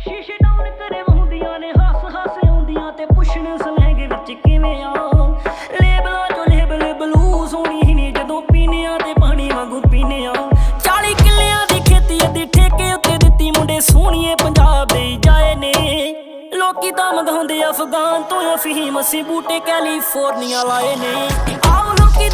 ਸ਼ੀਸ਼ੇ ਡਾਊਨ ਕਰੇ ਵਹੁੰਦੀਆਂ ਨੇ ਹੱਸ ਹੱਸ ਆਉਂਦੀਆਂ ਤੇ ਪੁੱਛਣ ਸਲੈਂਗ ਵਿੱਚ ਕਿਵੇਂ ਆ। ਲੇਬਲਾਂ ਚੋਂ ਲੇਬਲ ਬਲੂ ਸੋਹਣੀ ਨੇ ਜਦੋਂ ਪੀਨੇ ਆ ਤੇ ਪਾਣੀ ਵਾਂਗੂ ਪੀਨੇ ਆ। 40 ਕਿੱਲਿਆਂ ਦੀ ਖੇਤੀ ਅੱਧੀ ਠੇਕੇ ਉੱਤੇ ਦਿੱਤੀ ਮੁੰਡੇ ਸੋਹਣੀਏ ਪੰਜਾਬ ਦੇ ਜਾਏ ਨੇ। ਲੋਕੀ ਤਾਂ ਮੰਗਾਉਂਦੇ ਅਫਗਾਨ ਤੋਂ ਅਫੀਮ ਅਸੀਂ ਬੂਟੇ ਕੈਲੀਫੋਰਨੀਆ ਲਾਏ ਨੇ। ਆਓ ਲੋਕੀ